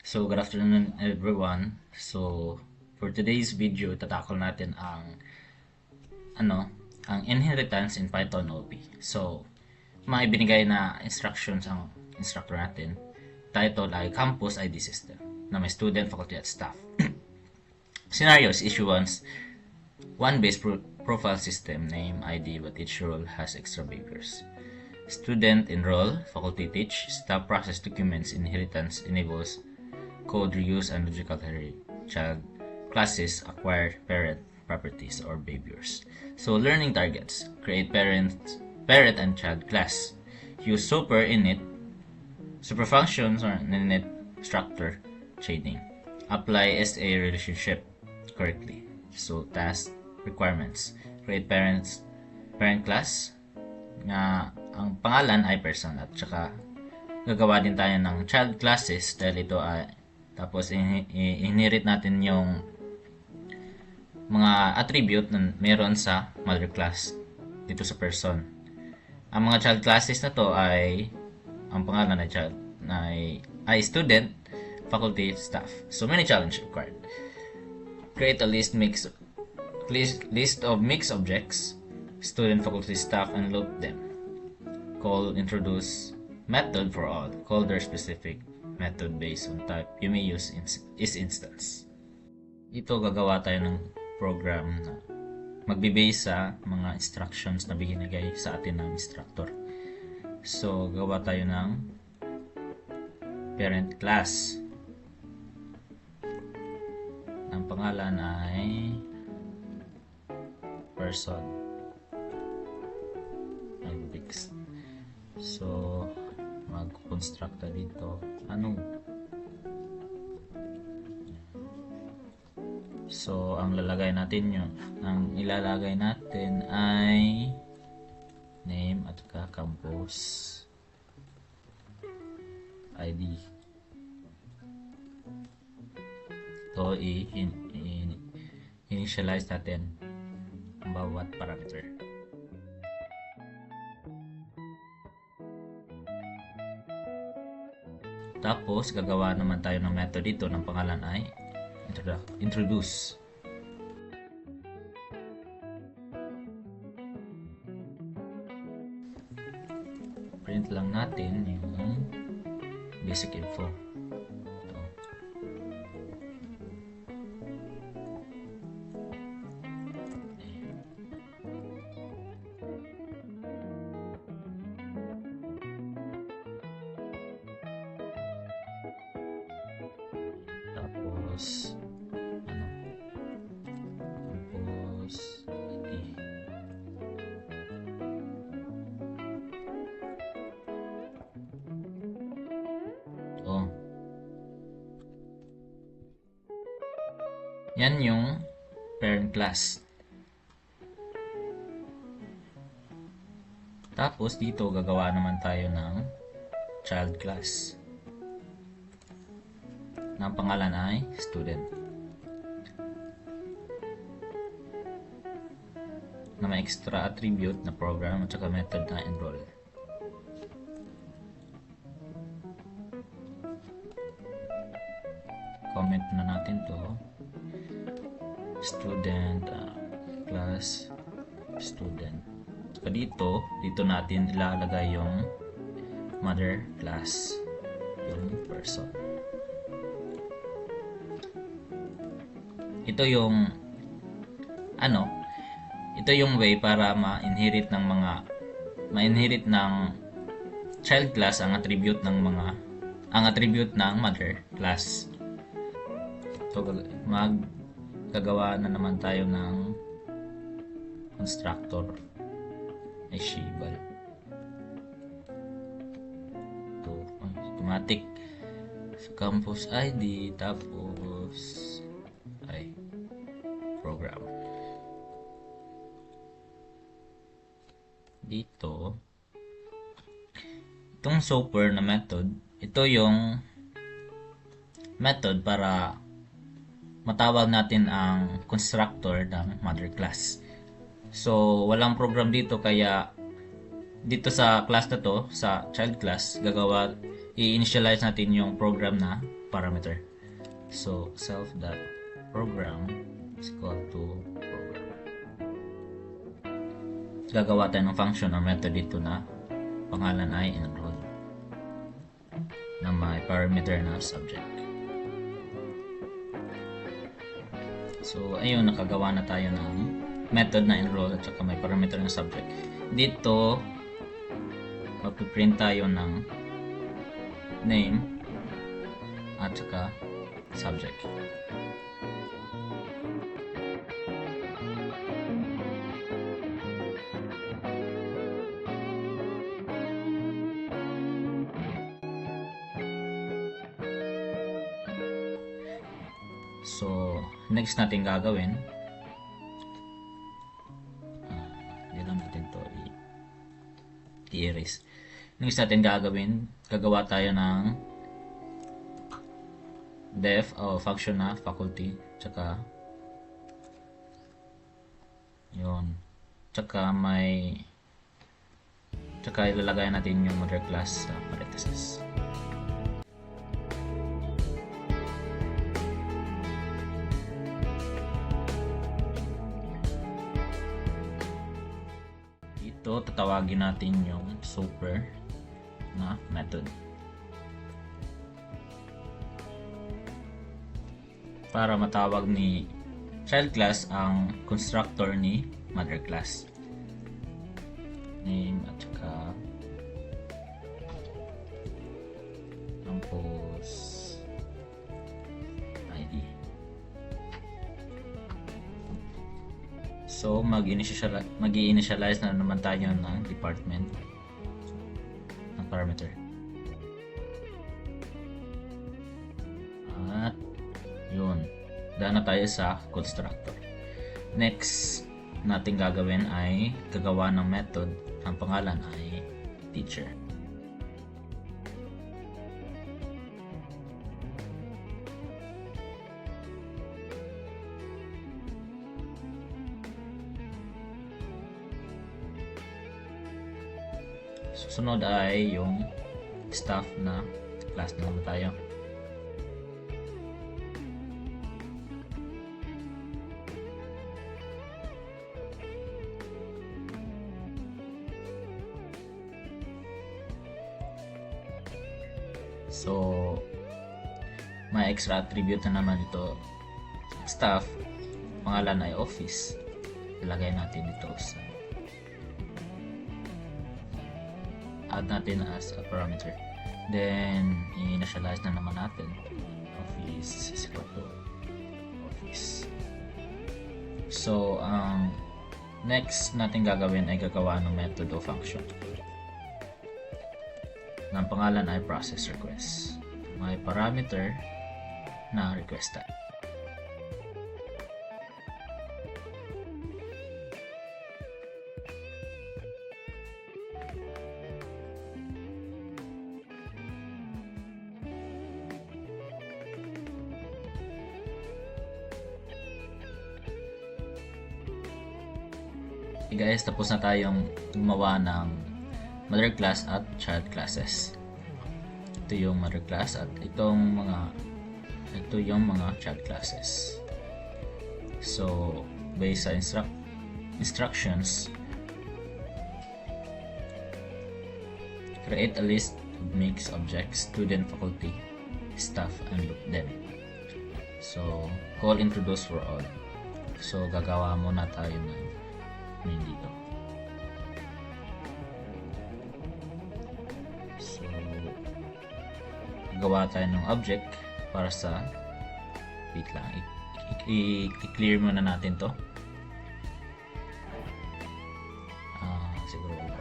So, good afternoon everyone. So, for today's video, tatakol natin ano, ang inheritance in Python OP. So, mga ibinigay na instructions ang instructor natin. Title ay Campus ID System na may student, faculty, at staff. Scenarios, issue 1 base profile system, name, ID, but each role has extra behaviors. Student enroll, faculty teach, staff process documents, inheritance enables code reuse and logical child classes acquire parent properties or behaviors. So learning targets, create parent and child class, use super init, super functions or init structure chaining, apply SA relationship correctly. So task requirements, create parent class na ang pangalan ay person at saka gagawa din tayo ng child classes dahil ito ay tapos inherit natin yung mga attribute na meron sa mother class dito sa person. Ang mga child classes na to ay ang pangalan ay child ay student, faculty, staff. So many challenge required. Create a list of mixed objects, student, faculty, staff, and loop them. Call introduce method for all. Call their specific method based on type you may use is instance. Ito gagawa tayo ng program na magbe-base sa mga instructions na binigay sa atin ng instructor. So gawa tayo ng parent class. Ang pangalan ay person. So mag-construct dito. So, ang ilalagay natin ay name at campus ID. Ito, initialize natin ang bawat parameter. Tapos, gagawa naman tayo ng method dito ng pangalan ay introduce. Print lang natin yung basic info. Ito. Tapos yan yung parent class. Tapos dito gagawa naman tayo ng child class na pangalan ay student na may extra attribute na program at saka method na enroll. Comment na natin to student class student. So dito natin ilalagay yung mother class, yung person. Ito yung way para ma-inherit ng child class ang attribute ng mother class. So gagawa na naman tayo ng constructor ay shibal. Ito, automatic campus ID tapos ay program. Dito itong super na method, ito yung method para matawag natin ang constructor ng mother class. So walang program dito kaya dito sa class na to, sa child class, i-initialize natin yung program na parameter. So self.program is equal to program. Gagawa tayo ng function or method dito na pangalan ay enroll na may parameter na subject. So ayun, nakagawa na tayo ng method na enroll at saka may parameter na subject. Dito magpiprint tayo ng name at saka subject. So, next natin gagawin, hindi lang natin to i-erase. Next natin gagawa tayo ng def o function na faculty, tsaka yun, tsaka ilalagay natin yung mother class sa parentheses. Dito tatawagin natin yung super na method para matawag ni child class ang constructor ni mother class. Name at saka campus ID. So mag-initialize na naman tayo ng department ng parameter. At yun, daan na tayo sa constructor. Next natin gagawin ay gagawa ng method. Ang pangalan ay teacher. Susunod ay yung staff na class na naman tayo. So, may extra attribute na naman ito. Staff, pangalan ay office. Ilagay natin dito sa add natin as a parameter. Then, i-initialize na naman natin. Office is equal to office. So, ang next natin gagawin ay gagawa ng method o function. Ang pangalan ay process request. May parameter na request type. Okay guys, tapos na tayong gumawa ng mother class at child classes. Ito yung mother class at ito yung mga child classes. So, based sa instructions, create a list of mixed objects, student, faculty, staff, and loop them. So, call introduce for all. So, gagawa muna tayo ng main dito. So, gawa tayo ng object para sa wait lang, i-clear muna natin to. Siguro wala.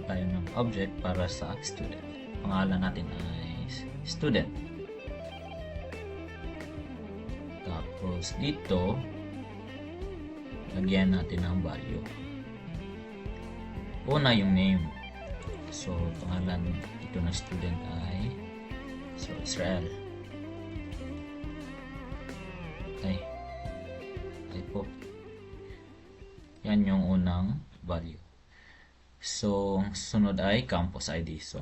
Tayo ng object para sa student. Pangalan natin ay student. Tapos dito lagyan natin ng value. Una yung name. So, pangalan ito ng student ay Israel. Ay po. Yan yung unang value. So, sunod ay campus ID. So,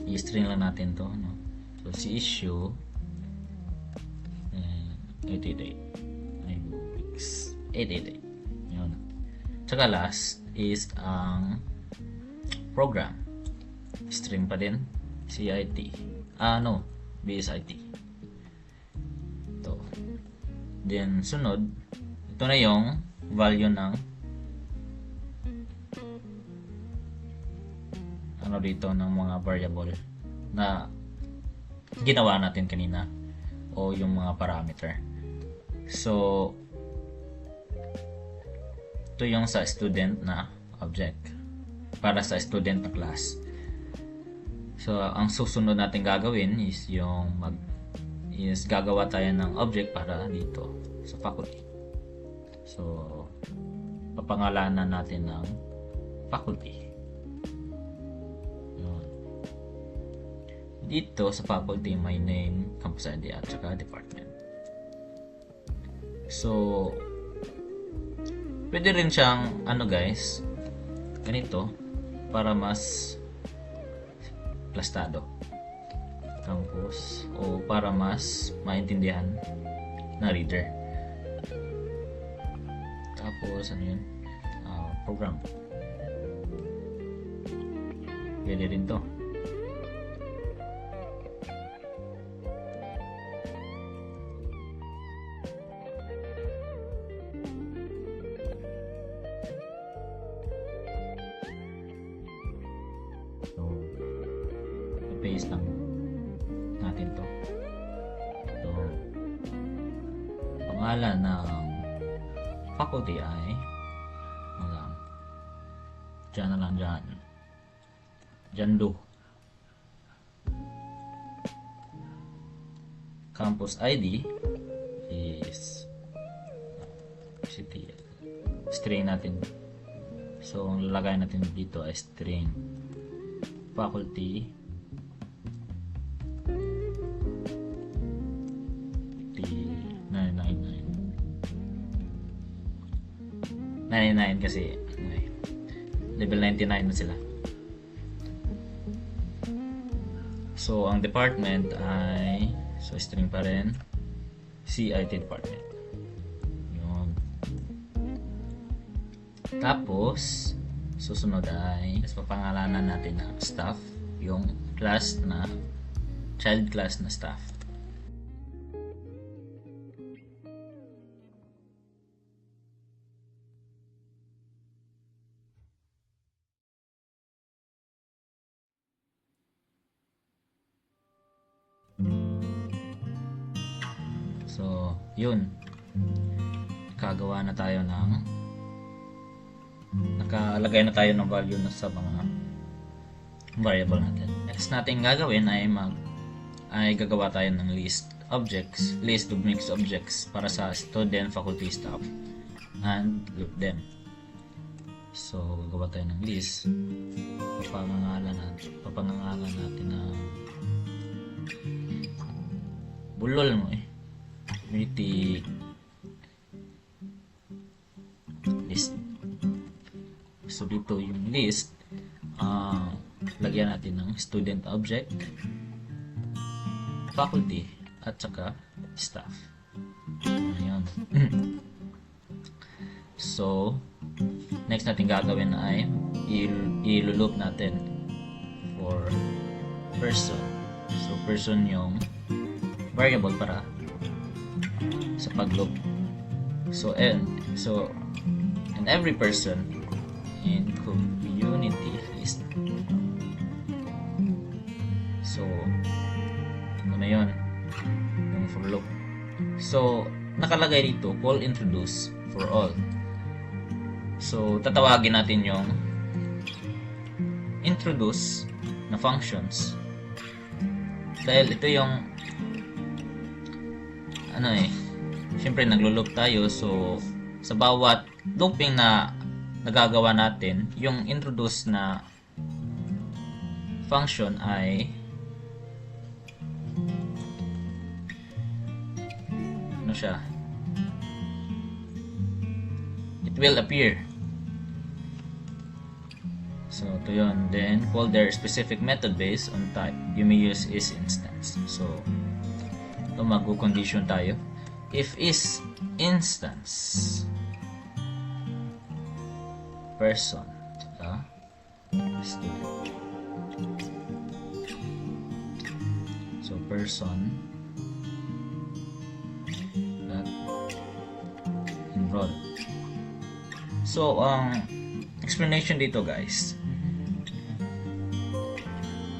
i-string lang natin to, no? So, si issue 888. Yun. Tsaka last is ang program. String pa din. CIT. BSIT. Ito. Then, sunod. Ito na yung value ng dito ng mga variable na ginawa natin kanina o yung mga parameter. So, ito yung sa student na object para sa student na class. So, ang susunod natin gagawin is gagawa tayo ng object para dito sa faculty. So, papangalanan natin ng faculty. Yun. Dito sa faculty, may name, campus ID at saka department. So, pwede rin siyang ganito para mas plastado campus o para mas maintindihan na reader. Tapos program, pwede rin to. So, i-paste lang natin to. So, pangalan ng faculty ay dyan na lang Jando. Campus ID is city. String natin. So, ang lalagay natin dito ay string faculty 99 kasi level 99 na sila. So, ang department ay string pa rin CIT department. Yun. Tapos susunod ay papangalanan natin ng staff, yung class na child class na staff. So, yun. Nakalagay na tayo ng value na sa mga variable natin. Next natin gagawin ay gagawa tayo ng list of mixed objects para sa student, faculty, staff, and group them. So, gagawa tayo ng list. Papangangalan natin ng bulol mo community list. So dito yung list, lagyan natin ng student object, faculty, at saka staff. Ayun. So next natin gagawin ay i-loop natin for person. So person yung variable para sa pag-loop. So and every person in community list. So ano na yun, yung for loop. So nakalagay dito call introduce for all. So tatawagin natin yung introduce na functions dahil ito yung syempre naglo-loop tayo. So sa bawat looping na nagagawa natin, yung introduce na function ay ano siya, it will appear. So ito yun. Then folder specific method based on type you may use is instance. So ito mag-condition tayo. If is instance person, student. So person that enroll. So ang explanation dito guys,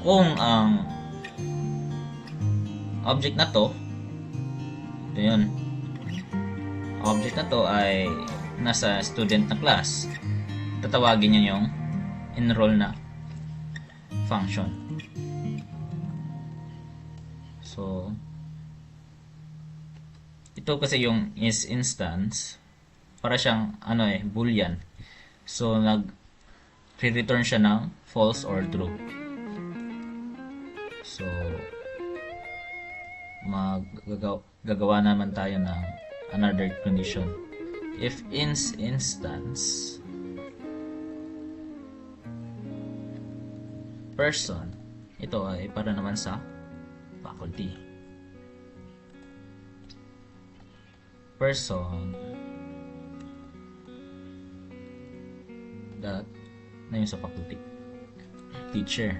kung ang object na to, ito yun, object na to ay nasa student na class, tatawagin niya yung enroll na function. So ito kasi yung is instance, para siyang boolean. So nag-return siya ng false or true. So gagawa naman tayo ng another condition. If instance person, ito ay para naman sa faculty. Person that na yun sa faculty. Teacher.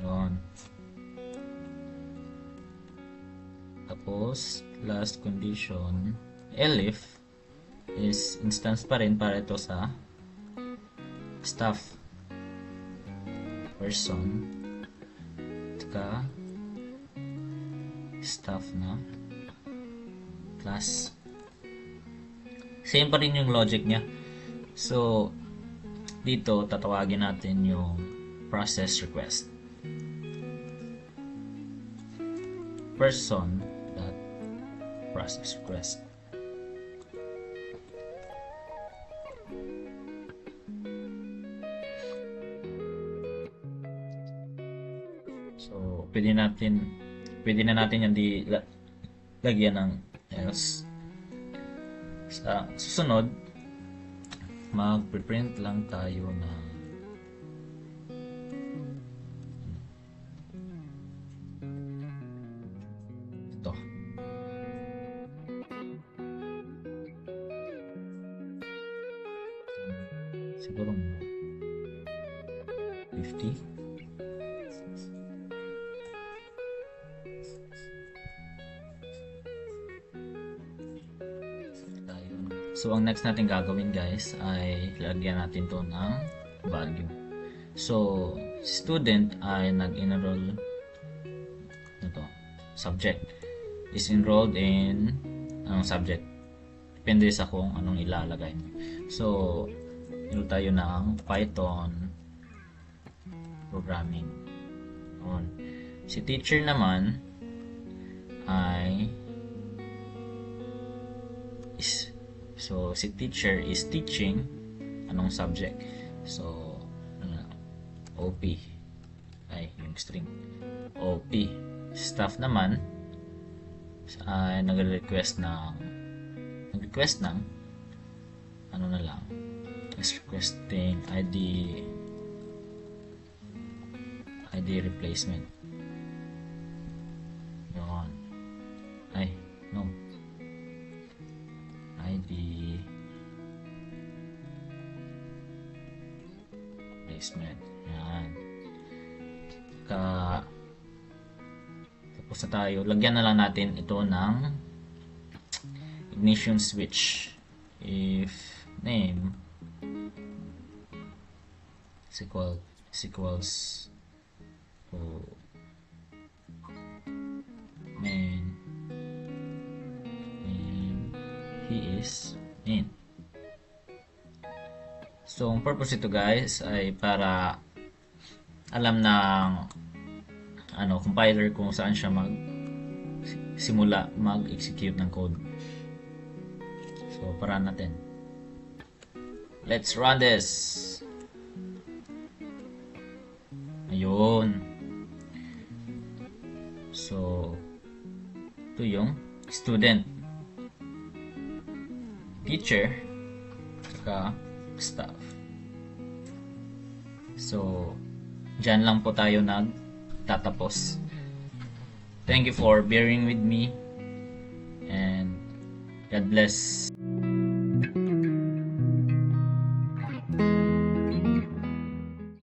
Yun. Tapos last condition, elif is instance pa rin para ito sa staff. Person ka staff na class. Same pa rin yung logic niya. So dito tatawagin natin yung process request. Person that process request. So pwede na natin yan lagyan ng else. Sa susunod, mag-print lang tayo ng ito. Siguro 50. So ang next natin gagawin guys ay lagyan natin to ng value. So student ay nag-enroll subject is enrolled in anong subject, depende sa kung anong ilalagay. So enroll tayo ng Python programming. Si teacher naman ay si teacher is teaching anong subject. So OP ay yung string OP. Staff naman ay nag-request ng ano na lang, is requesting ID replacement. Yun. Ay no, ID replacement. Yan. Tapos na tayo. Lagyan na lang natin ito ng ignition switch. If name equals to main and he is main. So ang purpose ito guys ay para alam ng compiler kung saan siya simula mag-execute ng code. So, para natin. Let's run this. Ayun. So, ito yung student, teacher, saka staff. So, dyan lang po tayo nagtatapos. Thank you for bearing with me, and God bless.